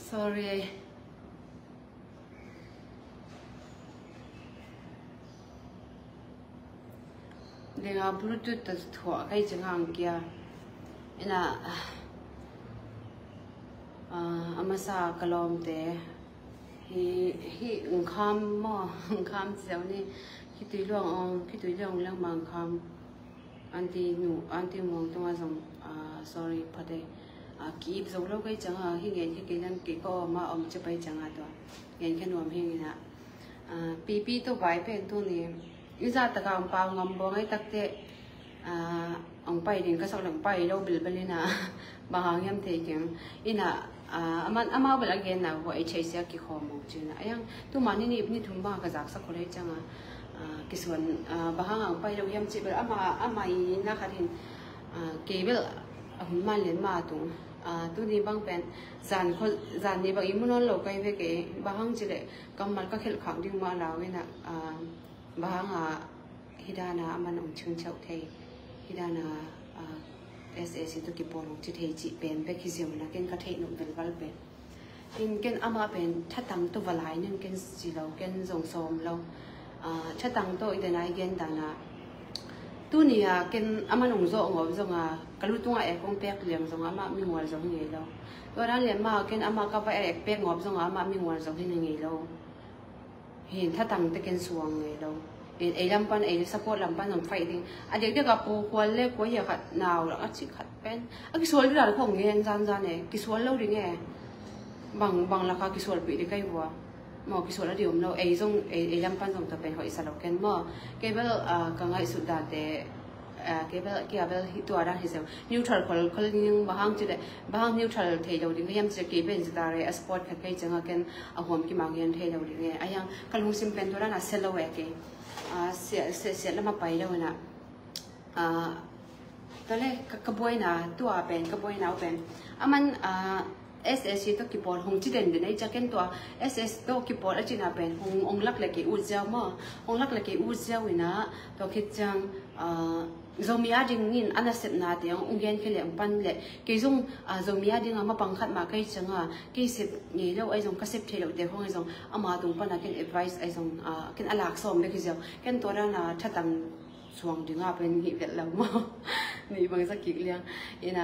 sorry เรื่องบลูทูธตัวถั่วใครจะห่างเกียร์น่ะอามาซากลอมเตะฮีอุ้งคำมั่วอุ้งคำเจ้านี่คิดตัวเรื่องเรื่องบางคำอันที่มองตัวส่งsorry พอดีกีบส่งเราใครจังฮีเงินที่นั่นกีก็มาจะไปจังตัวเงินแค่หน่วยเพียงนะปีตัวใบเป็นตัวนี้ยุติตะการปางงำบงให้ตักเตะองไปดิ่งก็สักหลังไปเราบิลไปเลยนะบางอย่างยังเที่ยงอินะอามาเวลาเกินนะว่าไอ้ใช้เสียกี่ข้อมูลจริงนะยังตัวมันนี่ทุ่มบ้ากระจากสักคนเลยจังกี่ส่วนบางอย่างไปเรายังจีบอามาอีนะคะที่เก็บหุ่นมันเลี้ยงมาตัวนี้บางเป็นจานนี้บางอีมันนั่นเราใกล้ไปเก็บบางจีเลยกำมันก็เข้าขังดึงมาเราเนี่ยนะบางฮิดานามันองชิงเฉาเทฮิดานาSS ตัวกี่ปอนด์จิตเฮจิเป็นเบคิซิมนะเกนกระเทยนุ่มเป็นวัลเป็นเกนอามาเป็นชัดตังตัววลายนึงเกนจีเราเกนทรงสมเราชัดตังตัวอีเดนายเกนดานาตัวนี้เกนอามันองโซงอบซงกลุตัวเอกคงเปียกเลี้ยงซงอามามีหัวซงเงี้ยเราตัวนั้นเลี้ยงมาเกนอามากับเอกเปียกงอบซงอามามีหัวซงที่นึงเงี้ยเราเห็นถ้าตังตะเกนสวงเงี้ยเราไอ้ลำปันไอ้สปอร์ตลำปันลำไฟดิ้งอันเด็กกับปูควรเล็กกว่าอย่าขัดหนาวแล้วก็ชิขัดเป็นกิสวลที่เราของเงี้ยจานเนี่ยกิสวลเราดิ้งไงบางราคากิสวลปีได้ใกล้วัวหมอกิสวลแล้วเดี๋ยวเราไอ้ลำปันส่งตัวเป็นหอยสลับกันหม้อเก็บกังไงสุดาแต่เก็บตัวด้านที่เซลนิวทรัลคนยังบางจุดบางนิวทรัลเทเราดิ้งก็ยังจะเก็บเป็นสุดาเลยสปอร์ตขัดใกล้จังกันเอาหัวกี่มังยันเทเราดิ้งไงไอ้ยังคันหุ่นซิมเป็นตัวนั้นเซลล์เวกเสียแล้วมาไปแล้วนะตอนแรกกระบวยนะตัวเป็นกระบวยนะเป็นมันSS ตัวกี่ปอนด์หงจีเด่นในจากเก็นตัว SS ตัวกี่ปอนด์แล้วจีน่าเป็นหงลักเล็กอูเจ้ามั้งหงลักเล็กอูเจ้าวินะตัวคิดจังzombie ading in anaset na te ang ungen khele ang pan le ke jong zombie ading ama pangkhat ma kai changa ke sep nge lo ai jong ka sep thelo te hong ai jong ama tung pana ken advice ai jong ken alak som be ki jaw ken tora na thatang suang dinga pen hi vet lo mo ni bang sa ki liang ina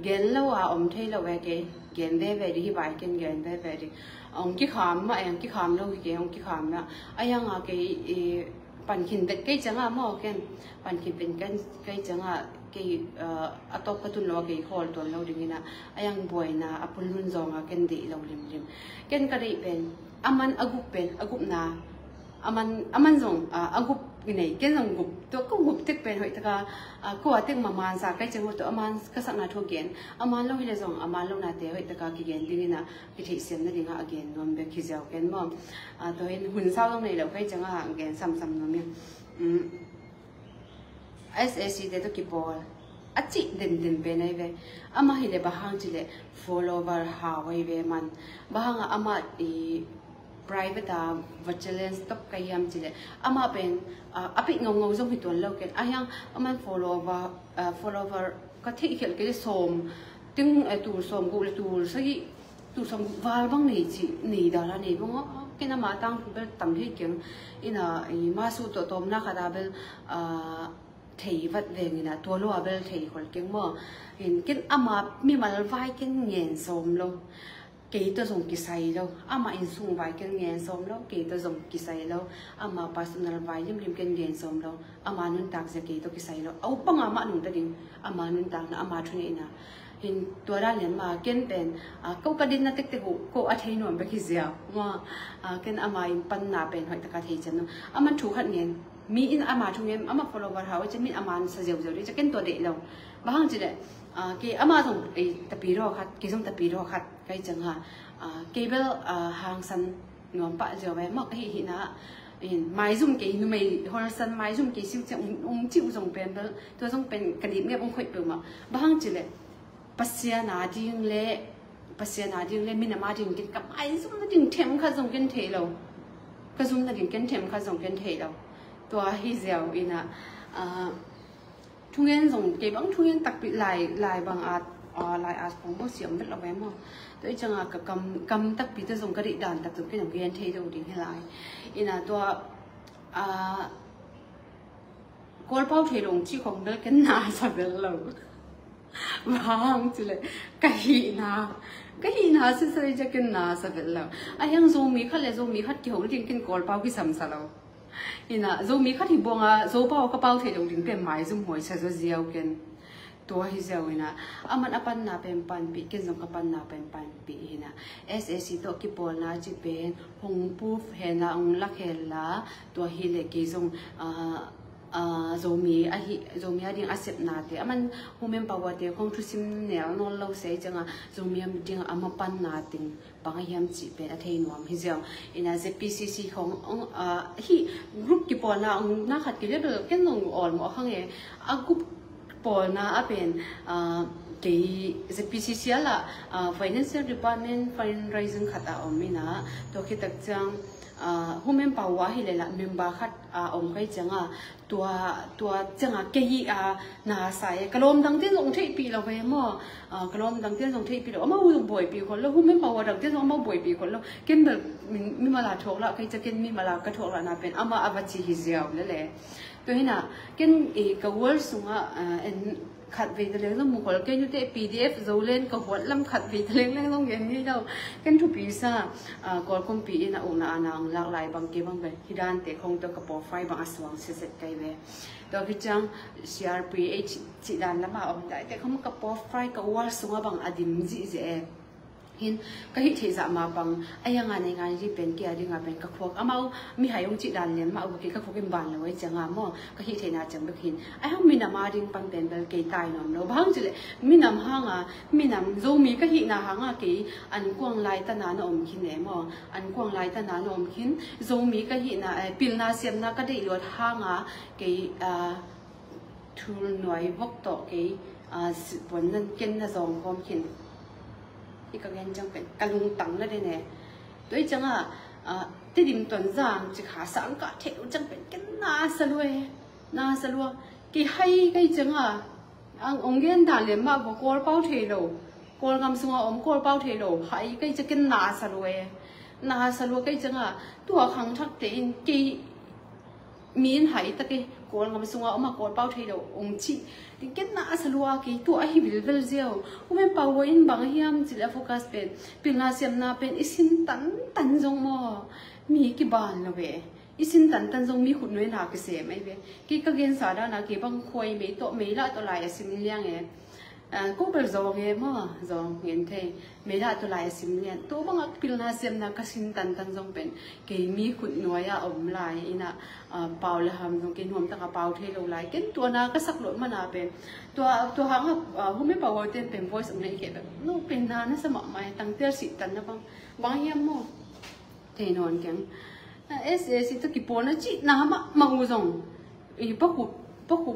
gen lo om thei lo we ke gen ve ve di bai ken gen ve ve di ong ki kham ma ang ki kham lo ki ong ki kham na ayang keปันขินเป็นใกล้จังหม้อแกนปันขินเป็นใกล้จังใกล้อัตบกระตุนเราใกล้คอลตัวเราดึงนะยังบ่อยนะอปุลุนจงแกนดีเราลิมแกนกระดิเป็นมันอากุเป็นอากุนามันจงอากุนี่แกนจงกุตัวก็กุตึกเป็นหอยตะกาก็ว่าตึกมาสาใกล้จังตัวมันก็สักนาทุกเกนมันเราหิเลจงมันเราหน้าเตะหอยตะกากี่เกนดึงนะพิธีเสียนนั่นดึงเกนนวมเบคิเจ้าเกนมั่งตัวเห็นหุ่นเศร้าตรงนี้เราใกล้จังเกนซ้ำๆนั่นเนี่ยSSC เด็ดกี่บอลจิเด่นเป็นไงเว้มาหิเลบางจิเล follower หาไว้เว้มันบางมาprivate vigilance ตบกายามจิเลมาเป็นปิดงงจงผิดตัวเราเกินยังมัน follower ก็ที่เขียนก็จะส่งตึงตูส่งกูเลยตูสักตูส่งวาลบางนี่ดารานี่บ้างเกินมาตั้งเบลตั้มที่เก่งมาสู้ตัวตมนักดาเบลเทวัดเวงนะตัวลัวเบลเทคนเก่งมั่งเกินมามีมาไว้เกินเงินสมลงเกี่ยตัวส่งกิสัยเรามาอินส่งไว้เกินเงินสมเราเกี่ยตัวส่งกิสัยเรามา personal ไว้ริมเกินเงินสมเรามานุนตักจะเกี่ยตัวกิสัยเราเอาปังมาหนุนตัวดิ่งมานุนตักนะมาทุนเองนะเห็นตัวด้านเลี้ยงมาเกินเป็นก็กระดิ่งนัดเตะหูก็อัธยนวลไปขี้เสียว่าเกินมาอินปันนาเป็นหอยตะกาเทจันเนาะมันถูกขัดเงินมีอินมาทุนเงินมา follower เขาจะมีมาเสียวๆด้วยจะเกินตัวเด็กเราบางทีเนี่ยกี่มาส่งตะปีรอคัดกี่ส่งตะปีรอคัดใกล้จังหะกี่เบลหางสันนวลปะเจอไว้มักให้หินะไม้ซุ่มกี่นุ่มฮอลสันไม้ซุ่มกี่ซิวจะจิ้วส่งเป็นเบลตัวส่งเป็นกระดิ่งเงียบคุยเปล่ามาบางทีเนี่ยปัสยานาดิ้งเล่มินามาดิ้งกินกับไอ้ซุ่มดิ้งเทมข้าส่งกันเทเราก็ซุ่มดิ้งกันเทมข้าส่งกันเทเราตัวฮิเซลอินะทุกอย่างส่งเก็บบางทุกอย่างตักปิดลายบางอาจ ลายอาสของโมเสียมเป็นเราไปมั่งตัวจังอ่ะกับกำตักปีตัวส่งกระดิด่านตักตัวกินของเกนเทดูดีให้ลายอีน่ะตัวกอลเป้าเทลงที่ของเด็กกันนาสับเบลเราบางจุเลยกะฮีนาสิสจะกันนาสับเบลเราไอ้ยังโซมีขัดเลยโซมีขัดเกี่ยวกับกินกอลเป้าที่ซ้ำซะเราอีน่ะโซมีขัดที่บัวงโซเป้ากระเป๋าเทลงถึงเป็นไม้ซุ่มหวยใช้โซเซียวกันตัวฮิเซลนะมันอปันนาเป็นปันปีกินสงกับปันนาเป็นปันปีนะ SSC ตัวกิปอลนาจิเป็นหงปูฟเฮนะองลักเฮล่าตัวฮิเลกิซงโซมีดิ่งอาเซปนาเตมันหูเมมปาวเตคงทุสิมเนลนนเราเสียจังโซมีดิ่งมาปันนาติงบางยามจิเป็นอาเทนวมฮิเซลอินาเซ PCC ของฮีกรุ๊ปกิปอลนาน่าขัดกิเลสแค่นงอ่อนหมอข้างเอกุปอลนะเป็นที่ PCC ละ Financial Department Fundraising ขัดเอาไม่นะตัวคิดตักจังหูเมมปาวะฮิเลละเมมบาขัดองค์ใครจังตัวจังเกี่ยนาใส่กระลมดังที่ลงที่ปีเราไปมั่วกระลมดังที่ลงที่ปีเราเอามาวิ่งบ่อยปีคนแล้วหูเมมปาวะดังที่ลงมาบ่อยปีคนแล้วกินแบบมีมาลาทกละใครจะกินมีมาลากระทกละนะเป็นเอามาอวัชิฮิเซียวนั่นแหละตัวนี้นะกินกวอลสุงขัดวีทะเลต้องมุขแล้วกินอยู่ที่ PDF โซเลนกวอลลำขัดวีทะเลเล่นต้องอย่างนี้เรากินทุกปีซ่ากอลคอมปีนะองค์นางหลากหลายบางเก็บบางแบบที่ด้านเตะคงตัวกระป๋อไฟบางอสวงเสร็จไกลเวตัวพิจัง CRPH จีด้านละมาออกได้แต่เขามันกระป๋อไฟกวอลสุงบางอดิมจีเจหินก็ฮิตที่จะมาบังไอ้ยังงานที่เป็นเกี่ยดีงานเป็นกระพวกเอามามีหายงจิดันเลี้ยนมาเอาไปกระพวกเป็นบานเลยจังงามอก็ฮิตที่น่าจังแบบหินไอ้ห้องมีน้ำมาดิ้งปังเป็นแบบเกยตายนอมเนาะบางจุดเลยมีน้ำห้างมีน้ำโซมีก็ฮิตน้ำห้างเกยอันกวางลายตนานอมหินเอ๋มออันกวางลายตนานอมหินโซมีก็ฮิตน้ำปิลนาเซียมน้ำก็ได้ลวดห้างเกยทุลหน่วยพกโตเกยบนนั้นกินน่ะสองความหินอีกอย่างจังเป็นกะลุงตังนั่นเองตัวจังที่ดิมต้นจางจะขาสังกัดเทวจังเป็นกันน่าสลวยกี่ให้กี่จังองเงินด่านเลี้ยมาบอกกอลเป้าเทโลกอลกำสงกอลเป้าเทโลให้กี่จะกันน่าสลวยกี่จังตัวขังทักเตนกี่มีนหายตะกี้กอลกำสงมากอลเป้าเทโลองชีดิกันน่าสลวยกี่ตัวไอ้บิลเวลเซียวผมเป็นเป้าอินบางอย่างจิตโฟกัสเป็นนาเซียมนาเป็นอิสินตันจงมอมีกี่บานละเวอิสินตันจงมีขุนน้อยหนักเสียไหมเวกี่ก็เกินสาดานะกี่บางควยไม่โตไม่ละตัวลายสิมเลี้ยงก็เป็นจงมอจงเงินเทไม่ละตัวลายสิมเลี้ยงตัวบางพิลนาเซียมนาก็สินตันจงเป็นกี่มีขุนน้อยอมลายอินะเป่าเลยทำจงกินหัวตั้งกระเป๋าเทโลลายกินตัวนาก็สักหลุดมานาเป็นตัวหางผมไม่เป่าเต้นเป็น voice อะไรเกี่ยวแบบนู้เป็นนานนะสมัครมาตั้งเตี้ยสิตันนะบางอย่างมั่วเทนอนแกงSSC ตะกี้ปนนะจีน้ำมาอุจงอีปักหุบ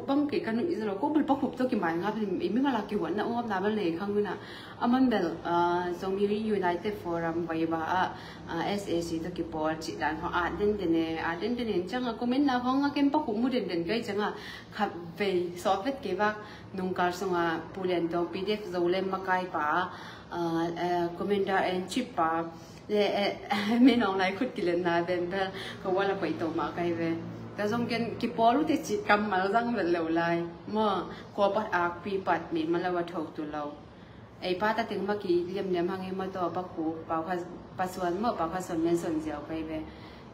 บางเกี่ยกันอีสระก็เป็นปักหุบตัวกี่ใบครับอีไม่มาลากี่วันนะอ้อมน้ำมันเลยข้างนู้นนะมันเบลจงมี United Forum ไว้บ่าSSC ตะกี้ปนจีด้านของเด่นจังก็ไม่น่าของเก็บปักหุบมุดเด่นก็จังขับไปสอบเวทเกี่ยวกับนุ่งการส่งผู้เรียนตัว PDF โจเล่มมาไกลป่าCommander in Chief ป่าไม่น้องนายคุดกิเลนนาเป็นเพื่อเขาว่าเราไปโตมาไกลเวแต่สมกันกี่ปอรู้ที่จิตกรรมมาจังเป็นเหลวลายมั่วกลัวปัดอากปีปัดมีมันละว่าถูกตัวเราไอ้ป้าตาถึงเมื่อกี้เลี้ยมหางมาตัวปักหูเป่าผสวนเมื่อเป่าผสวนเงินส่วนเดียวไปเว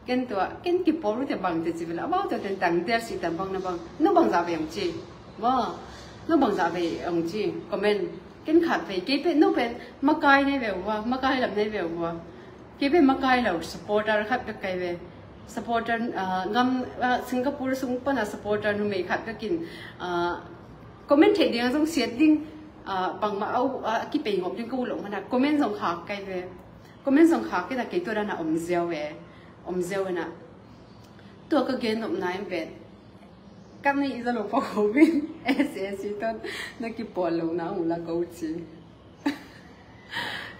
กันตัวกันกี่ปอรู้ที่บางที่จิตแล้วว่าตัวเป็นต่างเดียวสิแต่บางนะบางนู้บางจะไปอย่างจีว่านู้บางจะไปอย่างจีคอมเมนต์กันขัดไปกี่เป็นนู้เป็นมะกายในเวลว่า มะกายหลับในเวลว่ากี่เป็นมะกายเรา supporter ครับก็ไกลเว supporter งำสิงคโปร์สุ่งปนsupporter นุ่มไม่ขัดก็กินคอมเมนต์เดียวต้องเสียดิ้งบางมาเอากี่เป็นงบดิ้งกูหลงมันนะคอมเมนต์ส่งขาไกลเวคอมเมนต์ส่งขากี่ตะกี้ตัวนั้นอมเซียวเวนะตัวก็เกณฑ์หนุ่มนายเป็นกันนี่จะหลบพอโควิดSSC ต้นนักกีฬาลงน้ำหุ่นละกูจี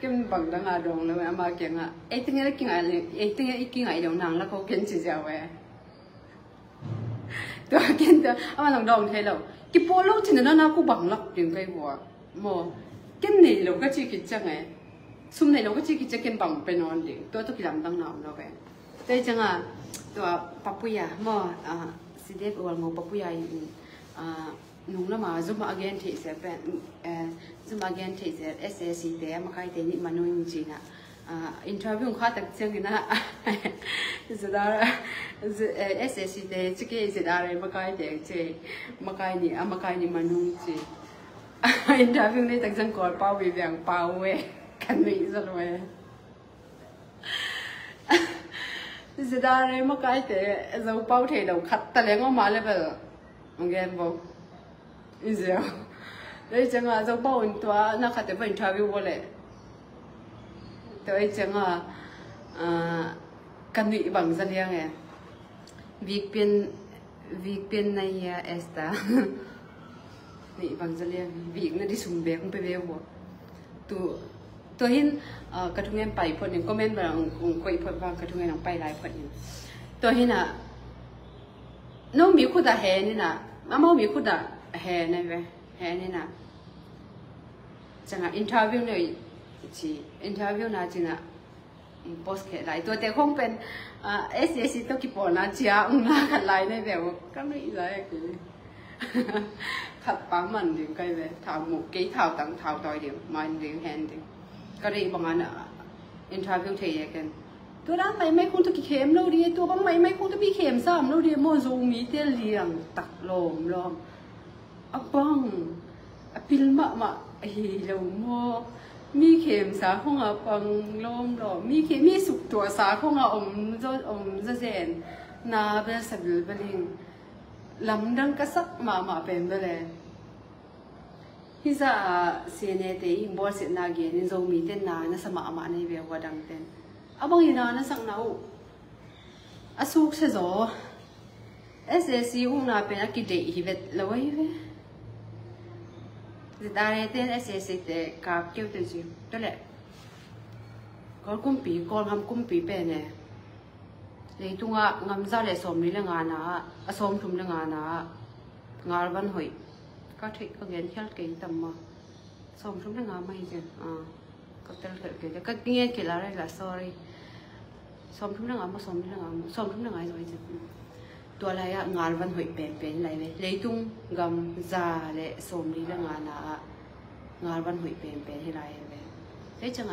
ก็มันบังดังอาดงเลยมาเก่งไอ้ตั้งแต่กิ่งไอ้ดงนางแล้วเขาเก่งจีเจ้าเว้ยตัวเก่งตัวเอามาลองเทเรากีฬาลูกจีนนั่นนะกูบังลักยังไงวะโม กินนี่เราก็จีกินจังไงซุ่มในเราก็จีกินจะกินบังไปนอนเด็กตัวตุกิลำตั้งนอนเราไปแต่จังอ่ะตัวปัปปุยาหม้อสิเด็กอวดงงปัปปุยานุ่งละมาซุ่มอาเกนที่เสียเป็นซุ่มอาเกนที่เสีย SSC เดียมาใครเดนิมานุ่งจีน่ะอินเทอร์วิวข้าตักเชียงกินนะสุดาSSC เดียจิเกสุดาเลยมาใครเดียเจมาใครนี่มานุ่งจีอินเทอร์วิวนี่ตักเชียงก่อนเป้าวิเวียงเป้าเวกันนี่ซะเลยสุดาเลยมาใครเดียจะเป้าเทเดาขัดตะเลียงออกมาเลยแบบมึงเห็นบ่อินเสียเลยจังอ่ะจะเป้าอินตัวนักขัดแต่เป็นอินเทอร์วิวบ่เลยตัวจังอ่ะกันนี่บางสัญญาไงวิกเป็นในเอสตานี่บางสัญญาวิกนั่นที่สุ่มเบกไปเบี้ยวตัวหินกระทุ่งเงินไปพอดยังก็แม่นบางคุยพอดบางกระทุ่งเงินลงไปหลายพอดยังตัวหินอ่ะน้องมีคู่ตาแห่นี่นะมามีคู่ตาแห่นี่เว้ยแห่นี่นะจังอ่ะอินเทอร์วิวเนี่ยจีอินเทอร์วิวน่าจีน่ะโพสต์แค่ไหนตัวแต่คงเป็นSSC ตัวกี่ปอนนะจีอ่ะน่าขัดไหลในแบบก็ไม่ได้คือขัดปั๊มมันเดี๋ยวใกล้เลยถาวหมูกี่ถาวตั้งถาวต่อยเดี๋ยวมันเดี๋ยวแฮนด์เดี๋ยวก็ได้บางอันอ่ะอินเทอร์วิวเทียกันตัวด้านไม่คงต้องกี่เข็มเราดีตัวบางไม่คงต้องมีเข็มซ้ำเราดีโมซูมีเตี้ยเลี้ยงตักลมอ่ะบ้องอ่ะปิลมาเราโมมีเข็มสาคงอ่ะปังลมหรอมีเข็มมีสุกตัวสาคงอ่ะจะเจนนาเบลสับเบลิงลำดังกษักมาเป็นเบลฮิซาเซเนตีอิงบอลเซนาเกนินโซมีเต้นนานะสมาในเววดังเต้นอาบังยินานะสังนาอุอาสุกเสจอSSC อุ้งนาเป็นอักกิเดฮิเวตละวะฮิเวดาร์เต้นSSC เตะกาบเกี่ยวตัวจิตัวแหละก็กุมปีก็ทำกุมปีเป็นเนี่ยเลยตุงะงำซาเลยสมนี่เรื่องงานนะสมทุมเรื่องงานนะงานวันหอยก็ถึงก็เงินเที่ยวเก่งต่ำมาสมทุมเรื่องงานไม่จริงก็เตลเก่งก็เงี้ยเกี่ยวอะไรล่ะ sorry สมทุมเรื่องงานมาสมเรื่องงานสมทุมเรื่องงานไม่จริงตัวอะไรอะงานวันหอยเป็นอะไรเลยตุงกำซาเลยสมนี่เรื่องงานนะงานวันหอยเป็นให้ไรเฮ้ยจังไง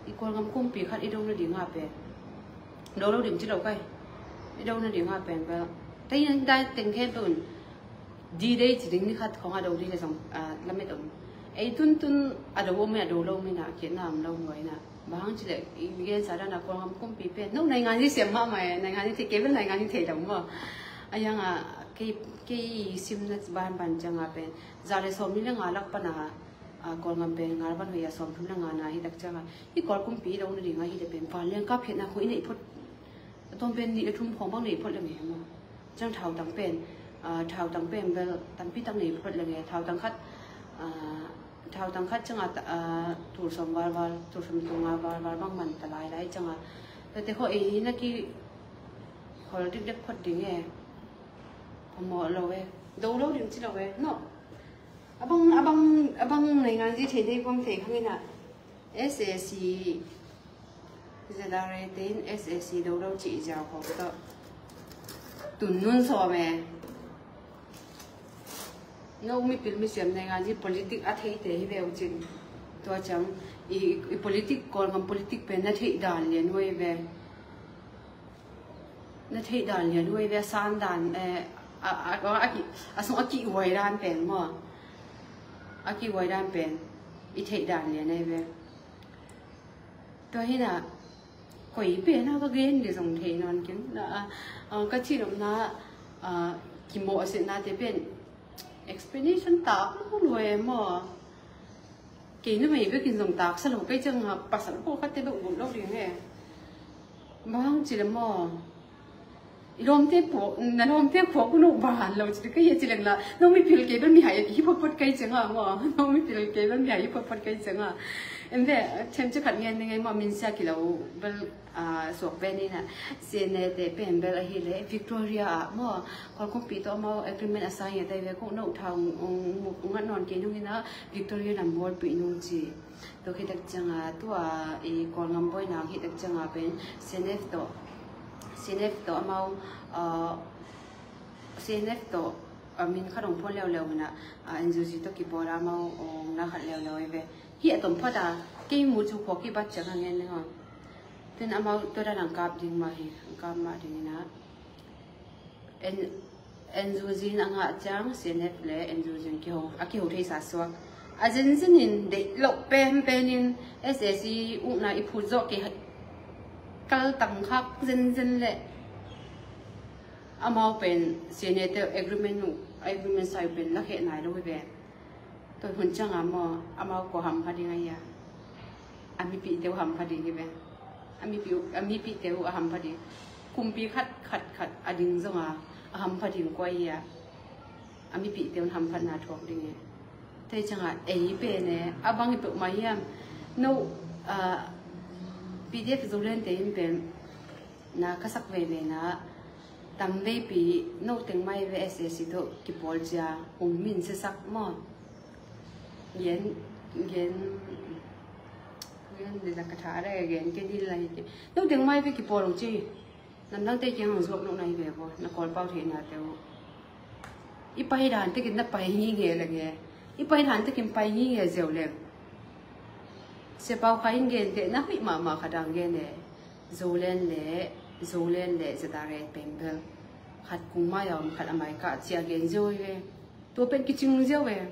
อีกคนกำกุ้มปีขัดอีดงเลยดีงาเป็นโดนเราดิ่งที่เราไปอีดงเลยดีงาเป็นไปแต่ยังได้เต็งแค่ตุนดีได้จริงนี่ขัดของอาดูดีเลยสองแล้วไม่ตุนไอ้ตุนอาดูไม่อาดูเราไม่น่าเขียนนามเราไว้น่ะบางทีเลยอีเงี้ยสารนักคนกำกุ้มปีเป็นนู่นในงานที่เสียมากไหมในงานที่เก็บเป็นในงานที่เทดำว่าไอ้ยังกี่ซิมนัดบ้านจังเป็นจาร์สอมนี่เรื่องงานลักปนาก่อนงานเป็นงานบ้านหัวสอมทุกเรื่องงานนะที่ตักจังที่ก่อนกุมปีเราเนี่ยงานที่จะเป็นฟันเรื่องกับเห็นนะคุยในพดต้องเป็นนี่ทุ่มของบ้างในพดเรื่องไงมั้งจังเท้าตั้งเป็นเท้าตั้งเป็นเบลตั้งพี่ตั้งในพดเรื่องไงเท้าตั้งคัดจังถูกสมวาถูกสมตรงวาบ้างมันแต่ลายได้จังแต่เขาเองนักที่เขาเด็กพดดิ่งไงพอหมอเราเว้ดูเราดิ่งที่เราเว้เนาะabangในงานที่เทได้ผมเทข้างนี้น่ะ SSC จะได้เต้น SSC ดูเราจีเจ้าของตัวตุนนุ่นสอบไหมน้องมีเป็นมิเสียมในงานที่ politics อัดให้เตะให้เบลจริงตัวจังอี politics ก่อนกับ politics เป็นนัดให้ด่านเรียนไว้เว้นัดให้ด่านเรียนไว้เว้สานด่านก็ส่งอากิไว้ด่านเป็นมั้งอากิไว้ด้านเป็นอีเทด่านเนี่ยในเวตัวที่น่ะก๋วยเป็นน่ะก็เรียนเดี๋ยวส่งเทนอนกินน่ะก็ที่เราน่ะกิโมเสร็จน่ะจะเป็น explanation ตากแล้วก็รวยมั้งกินไม่ไปกินส่งตากสรุปก็จังภาษาพวกเขาเตะแบบบุญโลกเรียนไงบางทีละมั้งรวมเทียบพวกนั่นรวมเทียบพวกคุณอุบาลเราจะก็ยังจีรังละน้องไม่พิลเกย์เป็นมีหายฮิปโปปัดไกจังอ่ะมั้งน้องไม่พิลเกย์เป็นมีหายฮิปโปปัดไกจังอ่ะ em về thêm chút khẩn nghe ngay mà mình sẽ kiểu bel suộc bên này nè xin để bên bel hi lệ Victoria mà còn không bị tao mà agreement assign ở đây về cũng nấu thằng một ngăn non kia nung na Victoria làm bol bị nung chi tôi khi đặc trưng tua còn ngắm bôi nào khi đặc trưng bên CNF to mau CNF to mình khá đồng phun leo leo nè anh dù gì tôi kịp bỏ ra mau na khát leo leo về hiện tổng phát à cái một chút khó cái bắt chẳng hàng nghe nữa thế nên mau tôi đã làm cáp đi mà đi nè anh dù gì năng hạ chẳng CNF lệ anh dù gì cái hồ thấy sao xóa dân in để lộc pen in SSC u na ipu zo cái kal tăng khác dân lệ amao pen senator agreement sai pen là hệ này đâu về tôi muốn chẳng amao có hầm phải đi ngay à ami pi tiêu hầm phải đi cái về ami pi tiêu hầm phải đi cùng pi khát ading zo hầm phải đi quay à ami pi tiêu hầm phải na thuộc đi nghe thế chẳng hạn ấy bên này abang ibu mayam no PDF rồi lên tên bên na kasak về na tam về bị no tiếng mai về SSC đó kịp bỏ ra mình sẽ sắc mà gen để là cái thà đây gen cái đi lại no tiếng mai về kịp bỏ luôn chứ nằm đang tay tiếng hàng ruộng lúc này về rồi nó còn bao tiền nào tiêu ít bay đàn tới cái nó bay như nghe là nghe ít bay đàn tới cái bay như nghe dẻo lẹm sẽ bao khai nghe để nó bị mà khả năng nghe nè dầu lên lệ sẽ ta nghe bền bền khát cùng mai ông khát làm mai cả chia nghe rồi về tôi bên cái chừng rồi về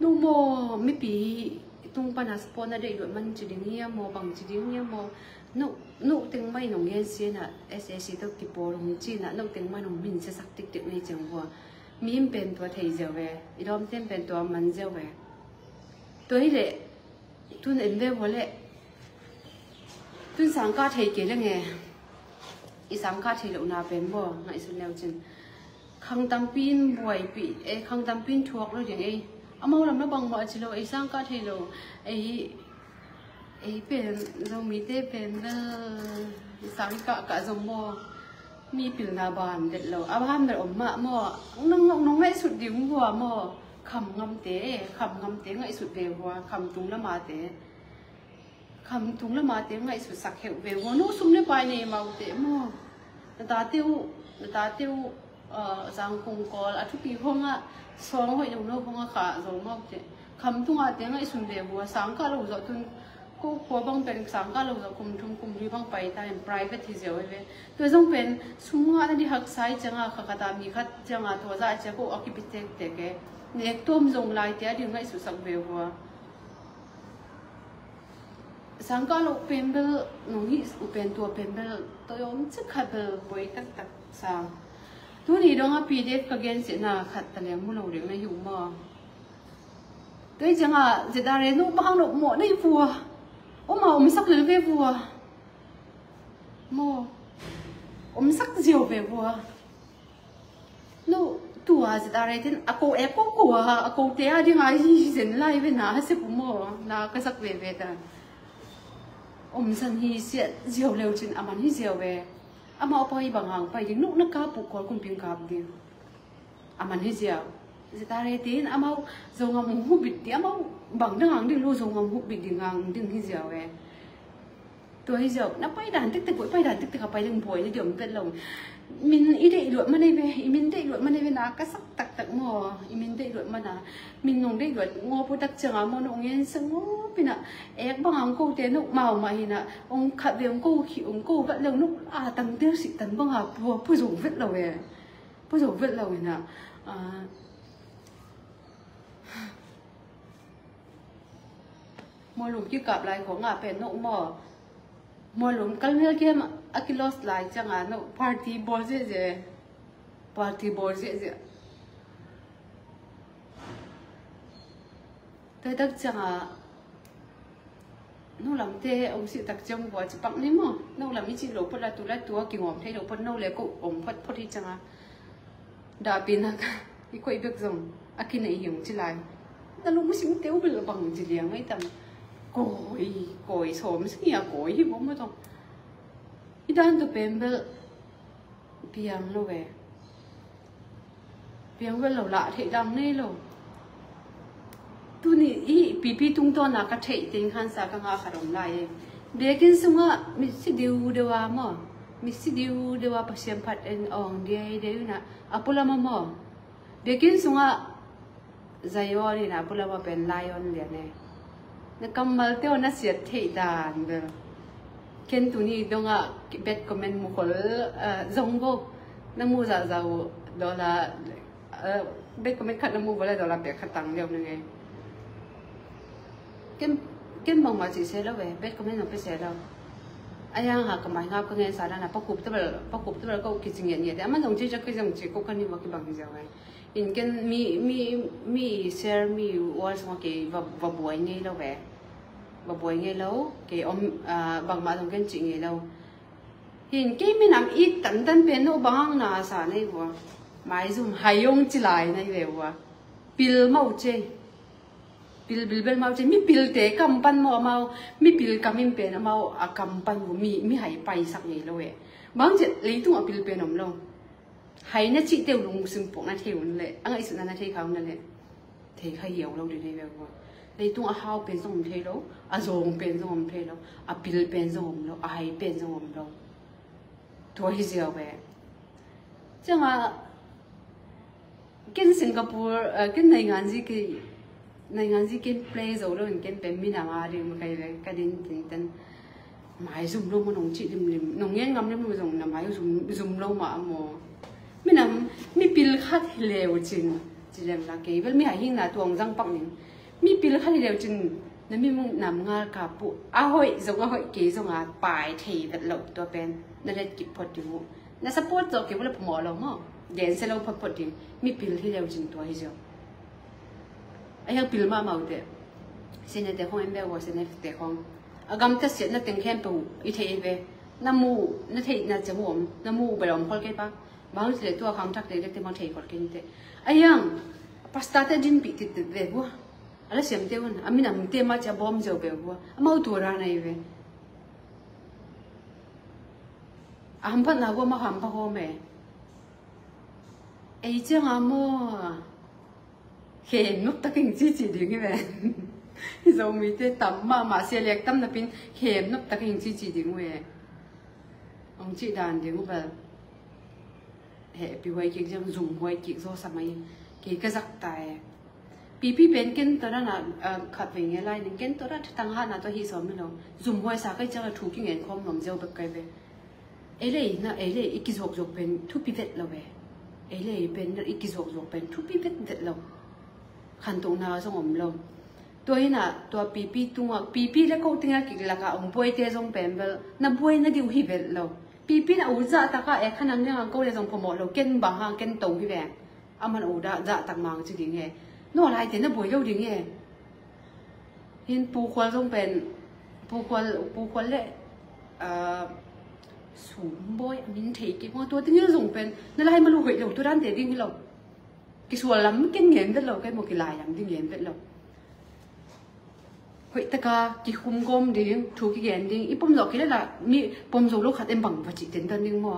nu mò mấy bị tung pan sport na đây rồi mình chỉ đi nghe mò bằng chỉ đi nghe mò nụ tiếng mai nông nghe xí na SSC tôi kịp bỏ luôn chi na nụ tiếng mai nông mình sẽ sắc tích tích này chẳng qua mình bên tôi thấy rồi về irom tên bên tôi mình rồi về tôi lệ tôi em về vô lệ tôi sáng ca thấy cái là nghe ý sáng ca thấy lúc nào bên bò ngày xuân leo chân khang tam pin buổi bị khang tam pin thuộc rồi chẳng ấy mau làm nó bằng mọi chỉ lo ý sáng ca thấy lo ấy bên rồi mi tê bên sáng cả dòng bò mi pin na bàn để lo ham để mà nông ngay sụt điểm bò mà khăm ngâm tế ngay sụt về bò khăm tung là mà tế ngay sụt sạc hiệu về bò nó sum lên bài này màu tế mà người ta tiêu giang cùng có là chút kỳ không ạ xong hội đồng nó không khả rồi màu tế khăm tung tế ngay sụt về bò sáng cả lâu rồi tôi cô qua băng bên sáng cả lâu rồi cùng đi băng bay ta em private thì dễ vậy tôi giống bên sum ngã đi học sai chẳng à khả ta mi khát chẳng à thua ra chẳng cô occupate thế cái nè tôm dùng lại thế thì ngay sụt sạc về bò sáng cả lúc bên bên nông nghiệp bên tua bên bên tôi ôm chiếc khát bên bồi tắc sáng tôi đi đâu ngã PDF cái gen sẽ na khát ta lấy mua lâu được này hiểu mà cái chẳng à chỉ ta lấy nút băng nút mỏ này vừa mà sắc lưỡi về vừa mà sắc diều về vừa nụ tua chỉ ta lấy tên cô cô té đi ngay gì lại về na sẽ cũng mà na cái sắc về ta sân hi sẽ diều lều trên aman hi diều về ama opai bằng hàng phải những lúc nó cá bục có cùng pieng cáp đi aman hi diều chỉ ta lấy tin ama dầu ngầm hút bịt tí ama bằng nước hàng đi lu dầu ngầm hút bịt đi ngang đừng hi diều về tôi hi diều nó bay đàn tích bay đàn tích gặp bay đừng bồi đi điểm tên lồng mình ý định luận mà đây về mình định luận mà đây về là cái sắc tặc mò mình định luận mà là mình nông định luận ngô phụ đặc trường à mò nông nghe sưng ngô bên ạ em bằng hàng câu tên nụ màu mà hình ạ ông khát về ông câu khi ông câu vẫn lâu nụ tăng tiêu sĩ tấn bằng hàng vừa dùng vết lâu về vừa dùng vết lâu nè mò lùm kia cặp lại của ngà bên nụ mò lùm cái nữa kia mà akilos lại chẳng à nó party ball dễ tôi đặc chẳng à nó làm thế ông sĩ đặc trong của chỉ bằng nín mà nó làm ý chỉ lỗ bớt là tua kiểu ngỏm thay lỗ bớt nó lấy cụ ông phát đi chẳng à đã biến là cái quậy việc dùng akin này hiểu chỉ lại ta lúc mới sinh tiêu bị bằng chỉ liền ấy tầm còi xổm sức nhà còi hi bố mà thôi ít ăn tụi bèm bel piang lo về piang bel lâu lạ thế đam này lo tu ni i pipi tung to na ka thei ting khan sa ka nga kharom lai bekin sunga mi si diu dewa mo mi si diu dewa pasiem phat en ong de na apula mo bekin sunga zayo ni na apula ma pen lion le ne na kamal te ona siat thei dan be ken tu ni donga bet comment mu khol zong go na mu za zau do la bet comment khat na mu wala do la pe khatang leo nge ken mong ma chỉ xe đâu về bet comment nó phải xe đâu ai yang ha kamai ngap ka nge sa na pakup te bel ko ki jing ye de man dong chi cái dong chi ko kan ni wa ki bang ja ai in ken mi share mi wal so ki va boy nge đâu về và buổi nghe lâu cái ông bằng mà thằng cái chuyện nghe lâu hiện cái mình làm ít tận tận bên nó bằng na sa này vừa máy zoom hay用起来này về vừa pil mau chơi pil mau chơi mi pil te cầm pan mau mi pil cầm im pen mau cầm pan của mi hay bay sắc nghe lâu vậy bằng chết lấy tung pil pen ông lâu hay nó chỉ tiêu lùng sừng bụng nó theo nó lệ anh ấy sự nó theo không nó lệ thì hay hiểu lâu đi đây về vừa lấy tung hao pen xong thế đâu, zong pen xong thế đâu, pil pen xong đâu, hay pen xong đâu, thôi gì vậy? Chẳng à, cái Singapore, cái này ngàn gì cái play rồi đó, cái pen mi nào mà đi mà cái đến đến máy zoom lâu mà nông chị lim nông nhiên ngắm lim mà dùng là máy zoom lâu mà mi nằm mi pil khát lều chín chỉ làm là cái vậy mi hay hình là tuồng răng bọc nín mi pil khát lều chín nên mi mong nằm ngal cả bộ hội kế giống bài thì vật lậu tua pen nên là kịp phật điều nên support cho cái vật mỏ lâu mà đến sẽ lâu phật điều mi pil khi lều chín tua hay sao ai học pil mà màu thế xin để không em bé của xin để không gam ta sẽ nó tiếng khen tụ ít thế về nam mu nó thấy nó chấm ổn nam mu bài lòng phật cái ba bao nhiêu tuổi tua khám thắc để cái món thầy còn kinh tế ai yang pasta ta din bị tịt về bua ala xem tiêu na ami nam te ma cha bom jo be bua mau tu ra này về am phat na go ma ham pa ho me ai chang amo khen nút ta kinh chỉ đi cái về rồi mi te tam mà xe lek tam na pin khen nút ta kinh chỉ đi về ông chị đàn đi cũng về hệ bị quay cái giống dùng quay cái do sao mày cái giặc tài pipi pen ken to na khat ve nge lai ning ken to ra tang ha na to hi som lo zum hoi sa kai cha thu ki ngen khom nom jeu bek kai ve ele ikizok jok pen thu pi vet lo ve ele pen ikizok jok pen thu pi vet lo khan to na song om lo to ina to pipi tunga pipi le ko tinga ki la ka om poi te jong pen bel na boi na diu hi vet lo pipi na uza ta ka e khanang ne ko le jong phomo lo ken ba ha ken to hi ve aman uda za tak mang chi ding he nó lại thế nó bồi lâu đi nghe hiện bù khoa trong bên bù khoa lệ súng bôi mình thấy cái con tôi tự nhiên dùng bên nó lại mà lùi đầu tôi đang để đi cái lồng cái xùa lắm cái nghiền rất lâu cái một cái lại làm đi nghiền rất lâu vậy tất cả cái khung gom đi thu cái nghiền đi ít bông gió cái là mi bông gió lúc khát em bằng và chỉ tiền đơn đi mà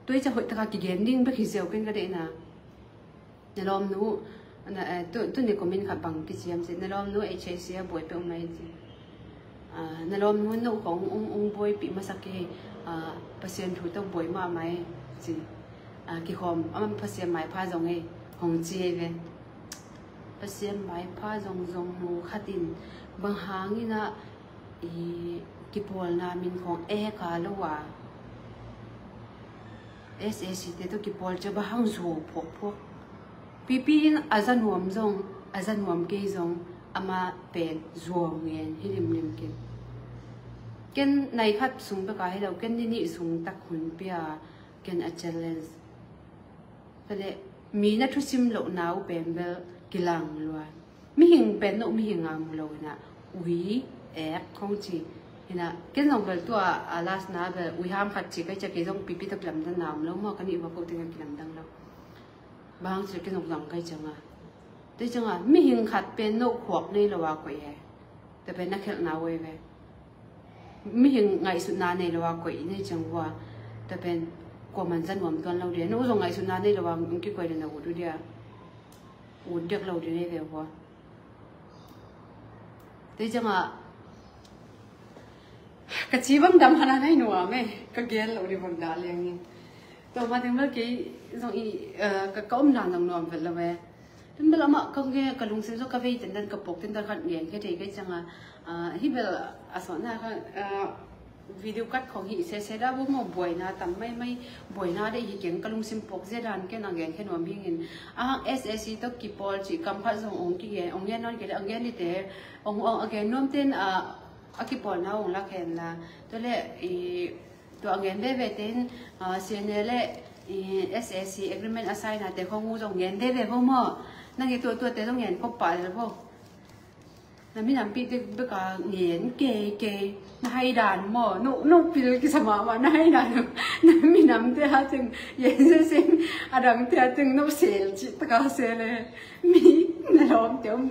tôi cho vậy tất cả cái nghiền đi bất kỳ giàu cái đấy nè để làm nó tôi này comment khá bằng cái gì em sẽ nalom nu HAC boy pe umai ji nalom nu no kong boy pi masake pasien thu to boy ma mai ji ki khom am pasien mai pha jong e hong ji ve pasien mai pha jong nu khatin bang hangina i ki pol na min khong e ka lo wa SAC te to ki pol cha ba hang zo phok pipi azan nuam ke zong ama pen zuang ngen hilim ken nai khat sung ba ka hello ken ni sung tak hun pia ken a challenge pale mi na thu sim lo nau pen bel kilang lo mi hing pen no mi hing am lo na ui ek khong chi ina ken nong bel to last na bel ui ham khat chi kai cha ke zong pipi tak lam dan nam lo ma kan i wa ko ting kilang dang lo bang chỉ cái nông dân cái chẳng à, thế chẳng à, mi hình khát bên nấu khuộc này là quá quậy, แต่เป็นนักเขียนนาเว้ยเว้ยไม่เห็นไงสุดนานในระหว่างก๋วยนี่จังว่าแต่เป็นกว่ามันจะหนวมตอนเราเดียวนู้นส่งไงสุดนานในระหว่างกี่ก๋วยเดินเอาดูเดียวอุ่นเด็กเราเดียวนี่เดียวว่าแต่จังอ่ะกระชีบังดำขนาดไหนหนูอ่ะแม่ก็เกลียดเราดีบังดาเลี้ยงนี่ต่อมาถึงเมื่อกี้ส่งอีก็ก้มนานนอนไปแล้วเว้ยถึงเวลามาก็แค่กระลุงซื้อก็ไปติดดันกระปุกติดดันขัดเลี้ยงแค่เด็กก็จังอ่ะที่เวลาสอนนะก็วิดีโอคัดของหิเสร็จแล้วบุ้งมาบ่อยนะแต่ไม่บ่อยนะได้หิเก่งกระลุงซิมปกเจดันแค่นางแกงแค่หนวมพิงินSSC ต้องกี่ปอลจีกำพัดส่งองค์กี่แกองค์ยันนอนกี่องค์ยันนี่แต่องค์แกนน้อมเต้นกี่ปอลนะองค์ละแค่นะตัวเล่ตัวองค์ยันได้เวทีเสียเนี่ยเล่SSC agreement assign นะแต่ของงูองค์ยันได้เวทพวกมั่วนั่นคือตัวแต่ต้องยันครบป่าเลยพวกนั่นไม่นำปีเด็กเด็กเงียนเก๋น่าให้ด่านหม้อนุ่งปีเด็กสมาว่าน่าให้ด่านนั่นไม่นำเท่าจึงเย็นเส้นอะไรเท่าจึงนุ่งเสียจิตตะกาเสียเลยมีน่าร้องเดี๋ยวมัน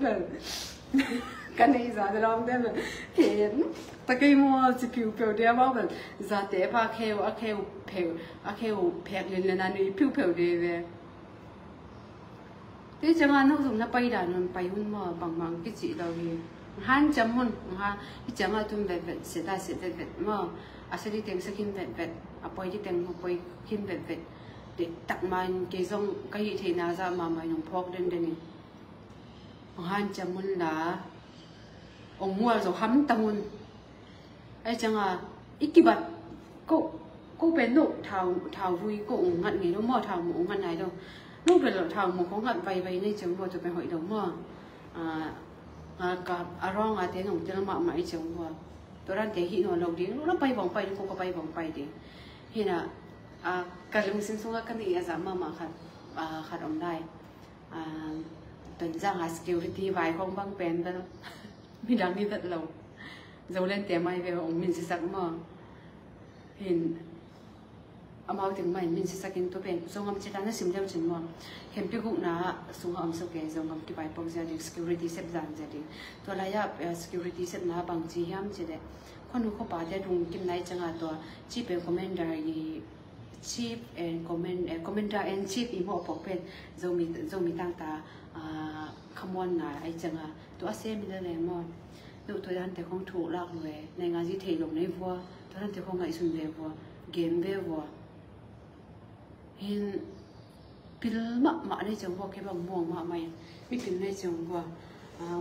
กันนี่จ้าน่าร้องเดี๋ยวมันเห็นตะกี้มัวจะผิวเปล่าเดียวว่าแบบจ้าเตะพาเคลเพียกเลยนะนี่ผิวเปล่าเดียวที่จังหวะนู้นสมนับไปด่านมันไปหุ่นมาบางกิจเราเนี่ยหันจำหุ่นนะคะที่จังหวะทุ่มแบบเสียดายมาอาศัยที่เต็งสกินแบบเอาไปที่เต็งเอาไปกินแบบเด็กตักมันเกี่ยงก็ยิ่งเทน่าจะมาไม่หนุ่มพอกเดินนี่หันจำหุ่นละองมัวจะห้ำตังหุ่นไอ้จังหวะอีกกี่บาทก็เป็นลูกเท้าวุ้ยก็องหัดไงลูกหม้อเท้าหมูองหัดไหนđâu lúc về lợn thằng một con hạt vay này chẳng qua tụi bay hội đồng mà cả rong thế nông cho nó mạo mãi chẳng qua tôi đang thấy hiện nó lâu đi lúc nó bay vòng bay cũng có bay vòng bay đi hiện là cả lưng sinh xuống cái này giảm mà khát ông đây tuần giang security vài không băng pen đó mình đang đi thật lâu dầu lên tiền mai về ông mình sẽ sẵn mà hiệnเอาถึงไม่มินสิสกินตัวเป็นทรงคำจิตนั้นสิ่งเดียวฉันว่าเห็นพี่กุน่าทรงคำสุเกทรงคำที่ไปปกติ security เซฟจานจะดีตัวระยะ security เซฟน่าบางทียามจะได้คนนู้นเขาป่าจะดุงกินไหนจังหวะตัวชีพเป็น commander ชีพ and commander and chief อีโม่ปกเป็นจะมีตั้งตาขมวนน่ะไอ้จังหวะตัวเซมีอะไรมั่งดูตัวนั้นแต่ของถูกลากเลยในงานที่เทลงในวัวตัวนั้นแต่ของไงสุนเดียวัวเกมเบวัวเห็นพิลมาในจังหวะแค่บางม่วงมาไม่พิลในจังหวะ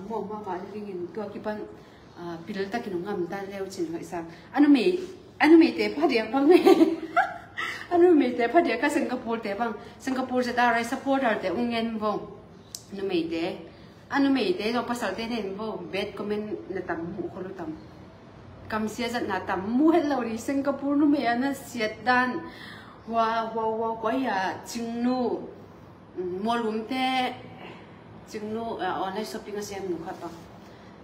ม่วงมาได้ยินตัวกี่ปันพิลตะกินงามตาเลี้ยวจินไว้สักอันนู้นมีเตะพัดเดียบังเมอันนู้นมีเตะพัดเดียก็สิงคโปร์เตะบังสิงคโปร์จะได้อะไร support อะไรแต่อุ้งเงินบังอันนู้นมีเตะเราภาษาเตะเห็นบังเบ็ดก็มันน่าตำหูคนรู้ตำกำเสียจัดน่าตำมูเห็นเราดิสิงคโปร์นู้นมีอันนั้นเสียดานว่าก็อย่าจึงนู้มัวลุ่มแต่จึงนู้ออนไลน์ช้อปปิ้งก็เสียหนูครับป่ะ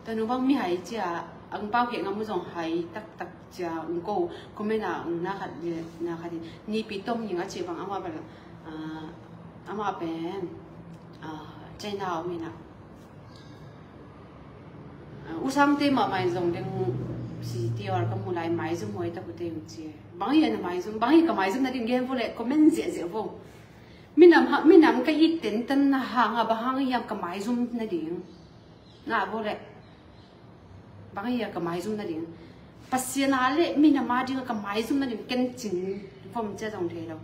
แต่หนูบ้างมีหายจ้าอังเป้าเก่งอังมุ่งส่งหายตักจ้าอุ้งกูก็ไม่น่าอุ้งน่าขัดนี่ปีต้มยังอาชีพบางอันว่าแบบอันว่าเป็นใจหนาวมีนะอุซังเตมาไม่ส่งเด้งสิที่ว่าก็มูลายไม้ซุ่มไว้ตะกุเตงเจี๋ยบางอย่างไม้ซุ่มบางอย่างก็ไม้ซุ่มนั่นเองเงี้ยพวกเล็กก็ไม่เสียพวกไม่นำก็ยิ่งเต้นตันห่างบางอย่างก็ไม้ซุ่มนั่นเองน่าพวกเล็กบางอย่างก็ไม้ซุ่มนั่นเองปัสยานาเล่ไม่นำมาจริงก็ไม้ซุ่มนั่นเองกันจริงพอมันจะตรงเทเรา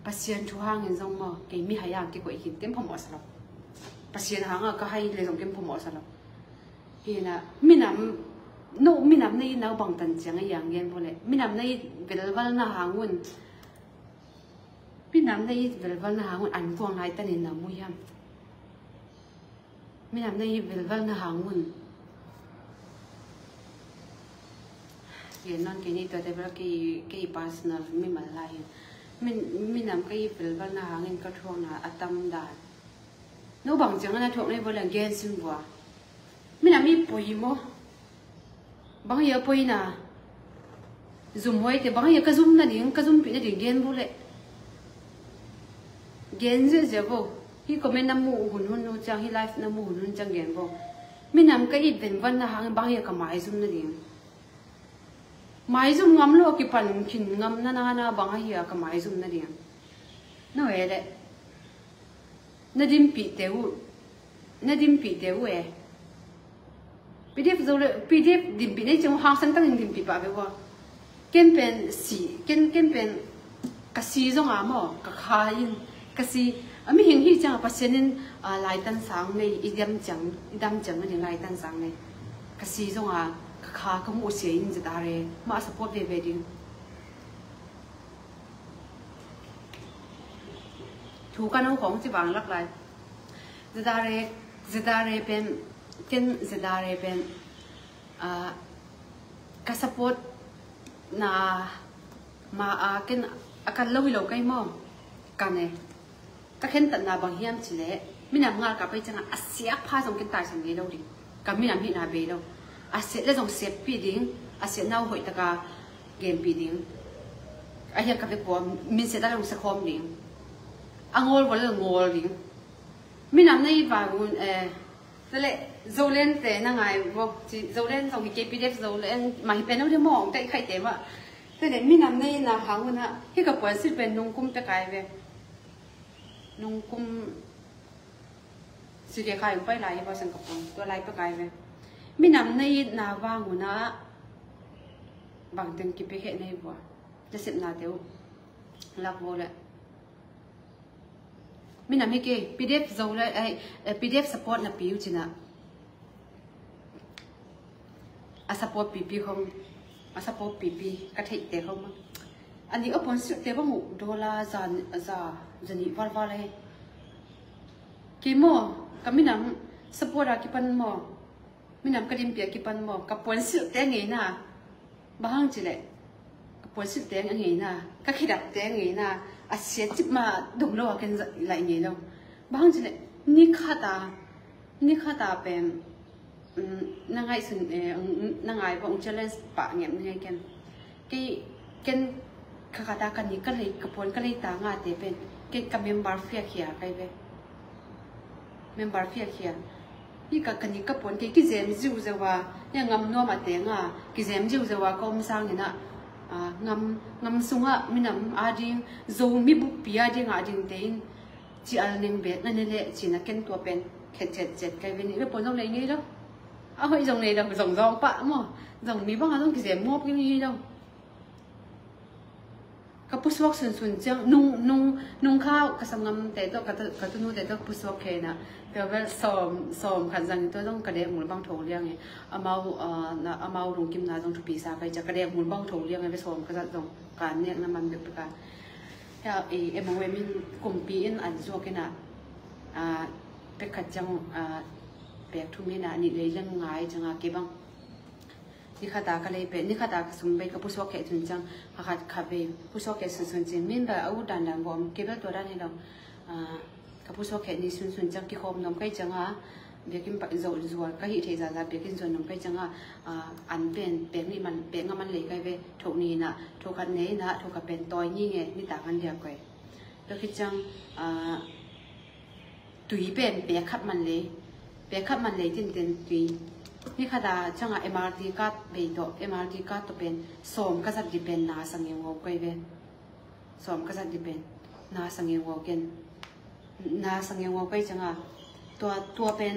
ปัสยานชั่วห่างเงินส่งมาเกี่ยมีหายากกี่กว่าอีกเต็มพอหมดสลับปัสยานห่างก็ให้เลยส่งเต็มพอหมดสลับเห็นนะไม่นำโน้ไม่นำในน้าบังตันเจียงอย่างเงี้ยพอเลยไม่นำในเวลวันน่าหางวุ่นไม่นำในเวลวันน่าหางวุ่นอันกวางไรตันเห็นน้ำมุยมไม่นำในเวลวันน่าหางวุ่นเกี่ยนอนกี่นี่ตัวแต่เวลากี่พาสนาไม่มาไล่ไม่นำกี่เวลวันน่าหางเงินก็ทวงนะอัตมดาโน้บังเจียงน่าทวงในบริเวณเกณฑ์ซึ่งว่าไม่นำมีปุ๋ยมั้งบางอย่างปุ๋ยน่ะซุ่มไว้แต่บางอย่างก็ซุ่มนั่นเองก็ซุ่มปีนั่นเองเกณฑ์บุเล่เกณฑ์เสียบ่ที่ก็ไม่น้ำมูหุ่นจังที่ไลฟ์น้ำมูหุ่นจังเกณฑ์บ่ mi nam ka it ven van na hang bang ya ka mai zum na ding mai zum ngam lo ki pan khin ngam na bang hi ka mai zum na ding no e le na dim pi te u e pdf zo le pdf dim pi nei chung hang san tang dim pi pa be wa ken pen si ken pen ka si zo nga mo ka kha yin ka si ami hing hi chang pa senin lai tan sang nei idam chang ni lai tan sang nei ka si zo nga ka kha ka mu se in za da re ma support de ve ding thu ka no khong chi bang lak lai za da re pen ken za da re pen ka support na ma ken akan lo kai mo kan ne ka khen tan na bang hiam chile minam ngal ka pai changa asia pha jong ken tai sang ni lo ri ka minam hi na be lo asia le jong sep pi ding asia nau hoi ta ka game pi ding a hian ka be ko min se da long sa khom ding angol wal ngol ding minam nei ba gun le zolen te na ngai bo chi zolen jong ki pdf zolen ma hi pe no de mong te khai te wa te le minam nei na hang na hi ka pon si pen nung kum te kai ve nung kum si ke khai pai lai ba sang ka pon to lai pa kai ve minam nei na wang na bang teng ki pe he nei bo te sep na teu lak bo le minam hi ke pdf zole pdf support na piu china a support pp không a support pp ka thei te không ani upon su te bamu dola za jani war le ki mo kaminam support a ki pan mo minam kadim pia ki pan mo ka pon su te nge na bahang chile ka pon su te nge na ka khidak te nge na a se chip ma dum lo ken lai nge lo bahang chile ni khata pen nangai sun nangai ba challenge pa ngem ngai ken khata kan ni ka lei ka pon ka lei ta nga te pen ken ka member fia khia kai be member fia khia ni ka kan ni ka pon ke ki zem jiu zawa ya ngam no ma te nga ki zem jiu zawa kom sang ni na ngam sunga minam ading zo mi bu pia ding ading tein chi al ning be na ne le chi na ken to pen khet chet kai be ni le pon jong nei ngai lo a hoi jong nei đâu jong pa mo jong mi bang jong ki zem mop ki ni đâu ka puswak sun chang nung kha ka samngam te to ka tu nu te to puswak ke na pe vel som khan jang to jong ka de mul bang tho liang e amau rung kim na jong thu pi sa kai cha ka de mul bang tho liang e ve som ka jong kan ne na man be ka ya e mo we min kum pi in an zo ke na pe kha jang pe thu mi na ni le lang ngai changa ke bang ni khata ka le pe ni khata ka sum be ka puswak ke chun chang kha be puswak ke sun chin min ba au dan dan bom ke ba to da ni lo ka puswak ke ni sun chang ki khom nom kai changa be kim pa zo zuwa ka hi the za be kin zon nom kai changa an pen pe ni man pe nga man le kai be tho ni na tho khat nei na tho ka pen toy ni nge ni ta kan dia koi lo ki chang tui pen pe khat man le tin tui ni khada changa MRT card be to MRT card to pen som ka sat depend na sang ngo koi ve som ka sat depend na sang ngo ken na sang ngo kai changa to pen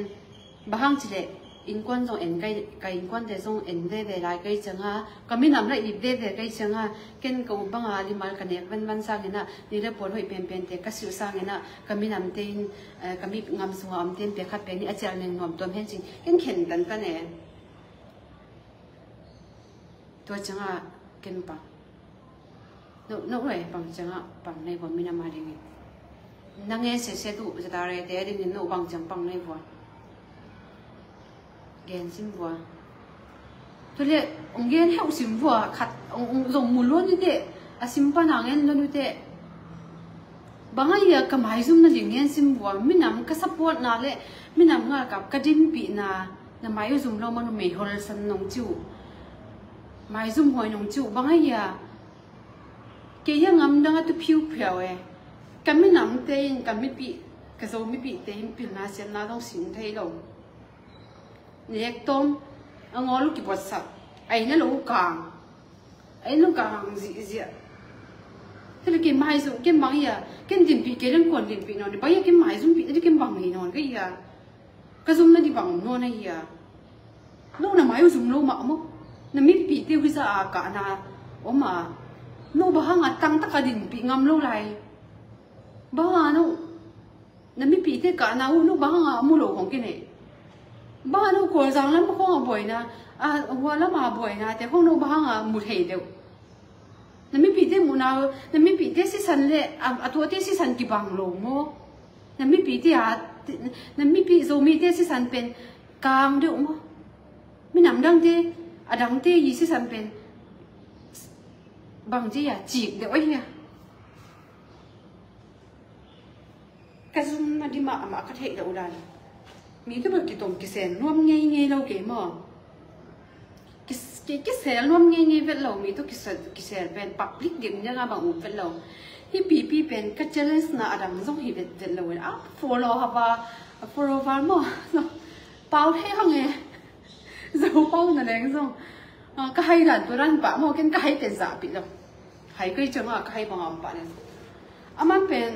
bahang chile in kwan jong en kai in kwan de jong en de lai kai changa kaminam la i de kai changa ken ko banga li mal kanek ban sang na ni le por hoi pen te ka siu sang na kaminam te kami ngam sunga am ten pe khat pe ni achal nen nom tom hen ching ken khen dan ka ne to changa ken pa no we bang changa pang nei bo minam ma ding nange se tu za re te ding no bang chang pang nei bo gen sim bo to le ong gen heu sim bo khat ong zong mu lo ni de a sim pa na ngen lo ni te bangai ya kamai zum na ding gen sim bo minam ka support na le minam nga ka dim pi na mai zum lo ma no me hol san nong chu mai zum hoi nong chu bangai ya ke ya ngam dang tu phiu phiao e kaminam te in kami pi ka zo mi pi te in pi na sen na dong sin thei lo nhẹ tôm ngó lúc kịp bớt sập ấy nó lú càng ấy nó càng dị dị thế là cái mai dùng cái bằng gì à cái tiền bị cái đơn quần tiền bị nó thì bây giờ cái mai dùng bị cái bằng gì nó cái gì à cái dùng nó đi bằng nó này à lúc nào mai dùng lâu mà không nó mới bị tiêu cái gì cả na ôm mà nó bảo hàng tăng tất cả tiền bị ngâm lâu lại bảo nó mới bị thế cả na nó bảo hàng mua lỗของcái này bảo nó còn rằng lắm không bồi na hoa lắm mà bồi naแต่không nó bảo hàng một hệ đều nó mới bị thế mù nào nó mới bị thế sĩ sản lệตัวthế sĩ sản kỳ bằng lỗ mô nó mới bị thế nó mới bị rồi mới thế sĩ sảnเป็นกลางđều mô mới nằm đằng thế đằng thế gì sĩ sảnเป็นbằng gì chỉ đều ấy à cái zoom mà đi mà có thể đâu đâyมีก็แบบกี่ตรงกี่แสนรวมไงเราเก๋หมอกี่แสนรวมไงเวทเรามีตัวกี่แสนเป็นปักลิกเดียมยังไงบางอุ่นเวทเราที่ปีเป็นก็เจริญสนาดังส่งให้เวทเราเนี่ยfollow ฮะว่า follow ฟังหมอเป่าให้เขาไงจะเป่านั่นเองส่งก็ให้ดันตัวนั้นปะหมอกินก็ให้เป็นสาปิดเราให้ก็จังก็ให้บางอันปะเนี่ยมันเป็น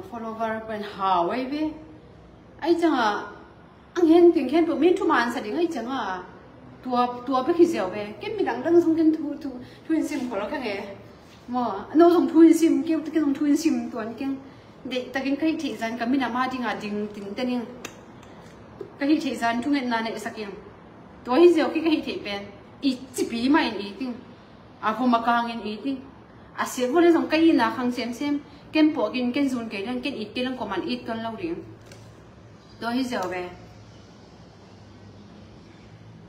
follower เป็นหาไว้เว้ไอ้จังอันเห็นถึงเห็นปุ๊บมีทุกมันแสดงไอ้จังตัวไปขี้เสียวเว้เก็บมีดังส่งกันทุนซิมของเราแค่ไงมั่วโน้ตส่งทุนซิมเก็บส่งทุนซิมตัวนี้กันเด็กแต่กินใครที่จันก็มีน้ำมาดิ้งดิ้งแต่นี่ก็ที่ที่จันทุกเงินนานเนี่ยสักอย่างตัวที่เสียวก็ที่เป็นอีจีบีไม่อีดิ้งพอมากางเงินอีดิ้งเสียพวกนี้ส่งกันนะครั้งเสียมเก็บปวกกินเก็บซูนเก็บเรื่องเก็บอีกเก็บเรื่องกมันอีกตัวเราดิ้งตัวที่เสียวเว้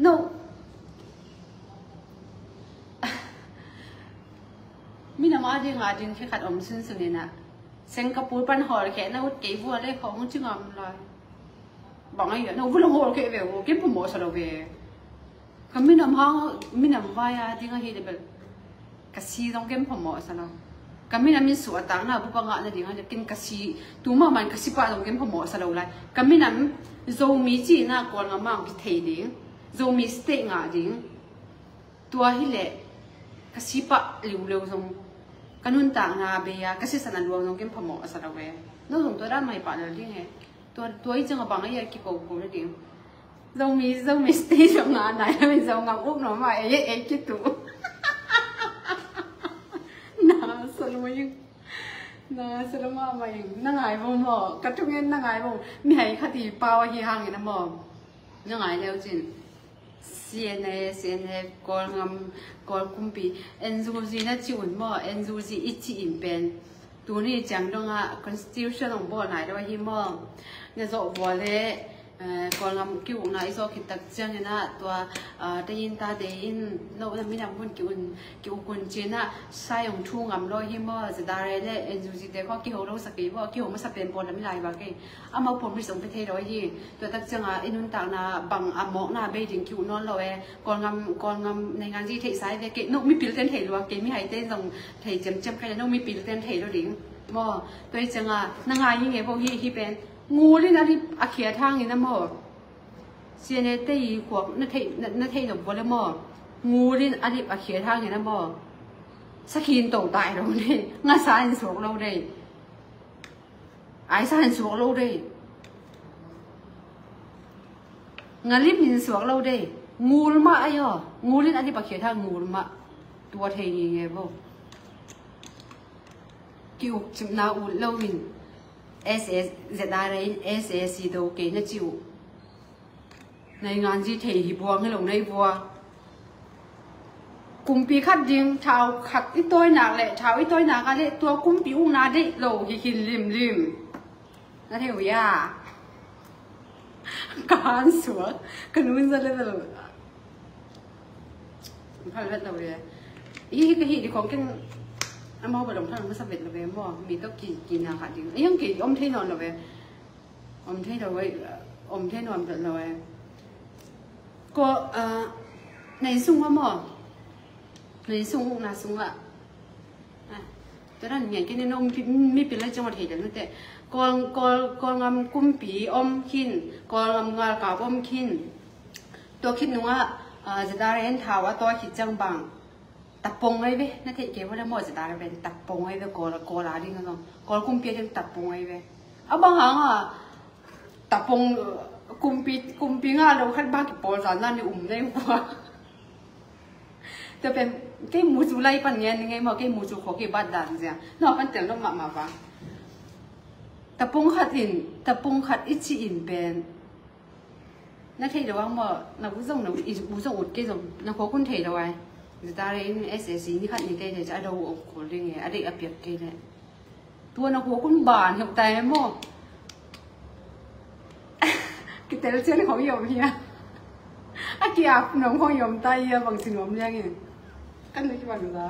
no มีน้ำมาดิ้งแค่ขัดอมซึ้งเนี่ยนะสิงคโปร์ปันหอแค่น่าวุฒิเก็บวัวได้ของจึงงามเลยบอกไงอย่างน่าวุฒิหอแค่เว้ยเก็บผมหมดสระเว้ยก็มีน้ำห้องมีน้ำวายดิ้งอะไรแบบกระซีต้องเก็บผมหมดสระก็มีน้ำมีสวนต่างนะบุปผาเนี่ยดิ้งอะไรกินกระซีตัวมันกระซีปลาต้องเก็บผมหมดสระเลยก็มีน้ำโซมีจีน่ากวนงามพิเศษดิ้งโซมีสเต็กงาดิ้งตัวที่เละกระซีปะเร็วๆตรงกันนุ่นต่างนาเบียก็สิ่งนั้นรวมตรงเก็บผมหมดสระเว้ยน้องส่งตัวด้านใหม่ป่ะเลยดิ้งไงตัวที่จังหวะบางอย่างกี่กูเลยดิ้งโซมีสเต็กงาไหนแล้วเป็นโซงาอุ้มหน่อมาคิดตัวน่าสนุกยังน่าสนุกมากมาอย่างนั่งไงบ่หมอกระทุ้งเงินนั่งไงบ่มีให้คดีเปล่าที่ห่างอย่างนั้นบ่นั่งไงแล้วจริงCNA ก่อนคุมปี NZC น่ะจีอุ่นบ่ NZC อีจีอินเป็นตัวนี้จังตรงconstitution ของบ่ไหนได้ว่าฮิมบ่เนี่ยจะบ่เลยก่อนกิ้วนะไอ้ซอคิดตักเจียงเนี่ยนะตัวได้ยินตาได้ยินเราจะมีน้ำคนกิ้วคนจีนนะใส่ของทุ่งงำร้อยฮิมบ่จะได้เลย NZC เด็กก็กิ้วเราสักกี่บ่กิ้วมันสักเป็นปนแล้วไม่ไรบ้างกี่มาผมไปส่งไปเทร้อยยี่ตัวตักเจียงไอ้นุ่นต่างนะบังหมอกนะเบยถึงกิ้วนอนเราก่อนงำในงานที่เทสายเด็กนกมีปีเต้นเทรัวเกมีให้เต้นส่งเทจำใครนกมีปีเต้นเทรัวดิ่งบ่ตัวเจียงนางไงยังไงพวกที่เป็นงูเลยนะที่อาเขียทางนี่นะหมอเสียในตีขวบนั่นเทหนุ่มบ่เลยหมองูเลยอันนี้อาเขียทางนี่นะหมอสกินตกตายเราเลยงาสารสวกเราเลยไอสารสวกเราเลยงาลิบหินสวกเราเลยงูมาไอ้ย่องูเลยอันนี้อาเขียทางงูมาตัวเทยังไงบ่กิ้วจิมนาอุลเราวินSS จะได้เลย SSC ตัวเก่งนะจิ๋วในงานที่เที่ยวบัวให้ลงในบัวกุมปีขัดยิงชาวขัดอีต้อยหนักเลยชาวอีต้อยหนักอะไรตัวกุมปีอุ้งนาได้โหลหินริมนั่นเที่ยวยาการสวดกันนุ่นจะได้เลยพันเล็ดเราเลยอีกที่ของกินมองไปลงทางมันสำเร็จแล้วเว้ยมั่วมีต้องกินอาหารจริงยังกินอมเทนอนแล้วเว้ยอมเทนอนแล้วเว้ยก็ในซุ่งว่ามั่วในซุ่งน่ะซุ่งอ่ะแต่นั่นอย่างกินในนมไม่เป็นไรจังหวัดเหตุนั่นแต่ก่อนงามกุมปีอมขินก่อนงามงากาอมขิน ตัวคิดนึงว่าจะได้เห็นข่าวว่าตัวคิดจังบังตัดปงไอ้เว้นั่นที่เกี่ยวกับหมดจะได้เป็นตัดปงไอ้เว้โกลาดิ้งกันก็กุมเปียจังตัดปงไอ้เว้เอาบางครั้งตัดปงกุมปีงาเราขั้นบ้ากี่ปอสารนั่นนี่ได้หัวจะเป็นแค่มูจูไล่ปันเงี้ยยังไงมาแค่มูจูขอแค่บัดดันเสียนอกปันเต็มต้องมาฟังตัดปงขัดอิชิอินเป็นนั่นที่เราว่านักวิจัยนักวิจัยอุดเกี่ยวกับนักคนไทยเราไว้จะได้เรื่อง SSC นี่ขัดนี่ได้จะเอาคนเรื่องไงอะไรอภิษเกี่ยวกับตัวนักคนบ้านเหตุใดมั่วกิจเราเชื่อในของยมเฮียอาเกียบหนุ่มของยมใต้บางสิ่งหนุ่มยังไงกันนึกว่าหนูละ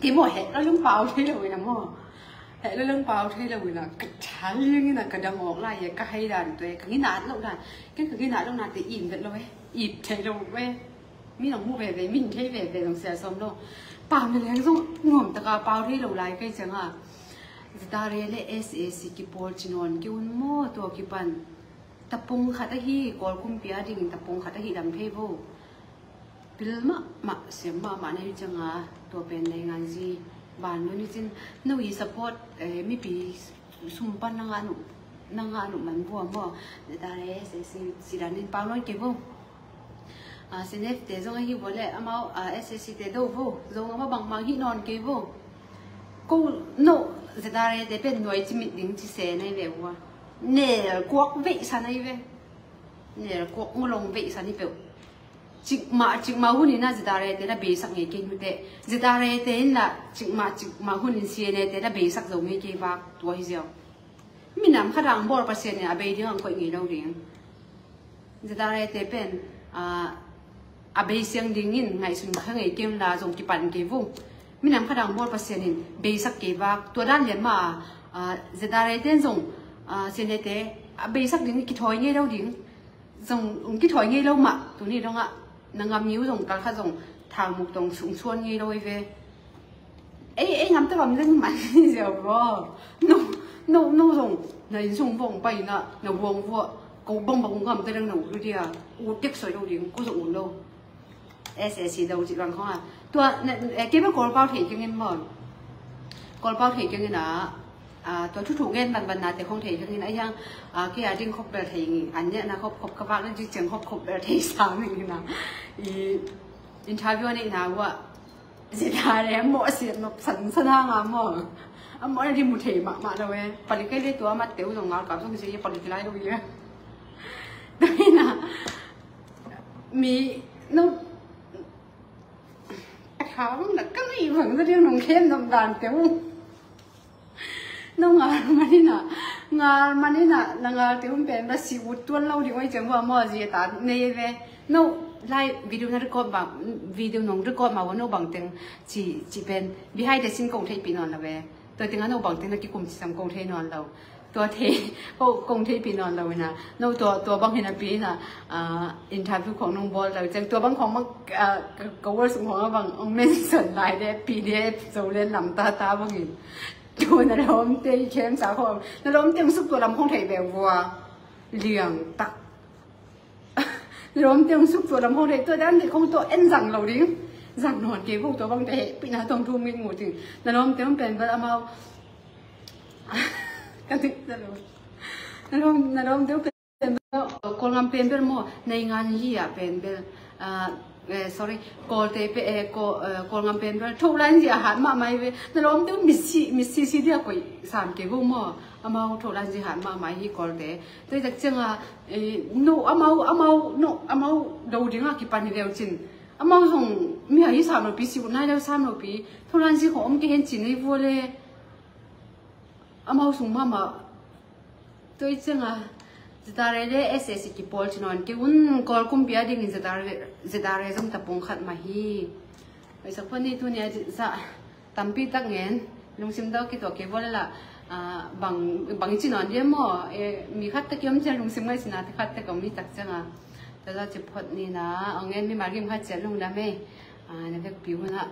ที่หมดเหตุเรายังเปล่าที่เลยนะมั่วเหตุเรายังเปล่าที่เลยนะกระชายยังไงนะกระดังออกไล่ยังก็ให้ดันตัวกันนี่นานแล้วดันก็คือนี่นานแล้วนานแต่อิ่มกันเลยอิ่มใจเราเว้ยมีหนังมูเว่มีเทเว่ต้องเสียสมเราเปล่าเลยยังต้องหนุ่มตะกาเปล่าที่เราไล่ก็จังอ่ะจะได้เรียน SSC กิปอลจินอนกิวนโม่ตัวกิปันตะปุงขัดที่กอลคุมเปียดิ่งตะปุงขัดที่ดำเทโบพิลมาเสียมาในจังอ่ะตัวเป็นในงานจีบานนู้นนี่จินนู้ยสปอร์ตไม่ปีสุมปันนางานุมันบัวบ่จะได้ SSC สิดานินเปล่าน้อยเก็บบ่เซนเอฟเตจงไอ้ที่บ่เลยอามาSSC เตโดบ่จงอามาบางที่นอนเก็บบ่กูโน่จะได้ได้เป็นหน่วยจิมิดิ้งที่เสในเว็บว่าเนี่ยกวกวิสันไอ้เว้เนี่ยกวกงลงวิสันนี่เปล่าจิกมาหุ่นนี่น่าจะได้แต่ละเบสักเงี้ยกินอยู่แต่จะได้แต่น่ะจิกมาหุ่นนี่เสียเนี่ยแต่ละเบสักเราไม่เก็บบ้าตัวเดียวมีน้ำขดังบอลเปอร์เซ็นต์เนี่ยเบย์ที่เราคุยงี้เราเรียนจะได้แต่เป็นเบย์เสียงดิ้งอินไงสุนข้างไงเกมลาส่งกี่ปันกี่วุ้งมีน้ำขดังบอลเปอร์เซ็นต์นี่เบสักเก็บบ้าตัวด้านเรียนมาจะได้แต่ส่งเสียเนี่ยแต่เบสักดิ้งกี่ถอยเงี้ยเราดิ้งส่งกี่ถอยเงี้ยเราหมักตัวนี้ต้องนางงามนิ้วส่งการข้าส่งทางมุกตรงสูงส่วนเงี้ยเราเว้เอ้ยน้ำตะวันเรื่องมันเสียวบ่นู่ส่งในส่งบ่งไปน่ะในวงพวกกูบ่งงามแต่เรื่องหนูดูดิอ่ะอูเด็กสวยเราดิ้งกูส่งอูโลSSC เราจิตรังเขาอ่ะตัวเก็บไว้กอลเป้าถี่จังเงินบ่กอลเป้าถี่จังเงินนะตัวทุกเงินบันนาแต่ของถี่จังเงินไอ้ยังกี่อาดิ้งครบแบบถี่อันเนี้ยนะครบกระบะนั่นจริงๆครบแบบถี่สามอย่างนี้นะอินทาวิวนี่นะว่าสิทาเรื่องหมอเสียนสันสนางอ่ะหมอหมอที่มุดถี่มาเราเว้ยปลิกได้ตัวมาเตี้ยวตรงงานกับส่งเสียปลิกไล่เราเยอะแต่นี่นะมีนู่นถามน่ะก็ไม่เหมือนเรื่องน้องเข้มน้ำตาลเตี้ยวน้องงานมันนี่น่ะงานเตี้ยวเป็นแบบสิวุฒิตัวเราดีกว่าจังว่าหมอจีตาเนี่ยเว้ยน้องไล่วิดีโอนั่นรีคอร์ดบางวิดีโอน้องรีคอร์ดมาว่าน้องบางเต็งจีเป็น behind the scene กงเทปีนอนละเว้ยตัวเต็งน้องบางเต็งนักกิจกรรมที่ทำกงเทนอนเราตัวเทก็กงเทปีนอนเราเนะน้องตัวบางเห็นปีน่ะอินทาวิวของน้องบอลเราจังตัวบางของมันก็ว่าสมของบางเมนสนไลน์ได้ปีเดียโซเลนลำตาบางอย่างตัวนั่นเราเตะเข้มสาวคนนั่นเราเตะสุกตัวลำของไทยแบบว่าเลี้ยงตักเราเตะสุกตัวลำของไทยตัวนั้นเด็กของตัวเอ็นสั่งเราดิสั่งนอนเก็บพวกตัวบางเตะปีน่าต้องทุ่มเงินหมดจริงนั่นเราเตะเป็นแบบเอามากันติดตลอดนั่นเราเดี๋ยวเป็นคนงานเป็นแบบมั่วในงานยี่อ่ะเป็นแบบsorry คนเตะเป็นคนงานเป็นแบบทุกร้านที่อาหารมาไม่เว้ยนั่นเราเดี๋ยวมิสซี่เดียวก็สามเก็บพวกมั่วอามาทุกร้านที่อาหารมาไม่ที่คนเตะแต่จากจังอ่ะโน่อามาดูดิ้งอ่ะกี่ปันนี่เดียวจริงอามาส่งมีอะไรสามร้อยปีสิบนายเดียว300 ปีทุกร้านที่เขาอมกินเห็นจริงในวัวเลยอามาส่งมาตัวจังอ่ะจะได้เรื่อง SSC กิปอลชนวนกิวุ่นกอลคุมเปียดิ่งจะได้จำตะปงขัดมาฮีไอ้สักคนนี้ตัวเนี้ยจะตั้มปีตักเงินลุงซิมดาวกี่ตัวเก็บไว้ละบางจีนอนเดียมั้งมีขัดตะเกียมเจ้าลุงซิมไม่สินะที่ขัดตะก็มีตักจังอ่ะแต่เราจะพอดนี่นะเอาเงินมีมาเก็บขัดเจ้าลุงได้ไหมนี่เป็นผิวนะ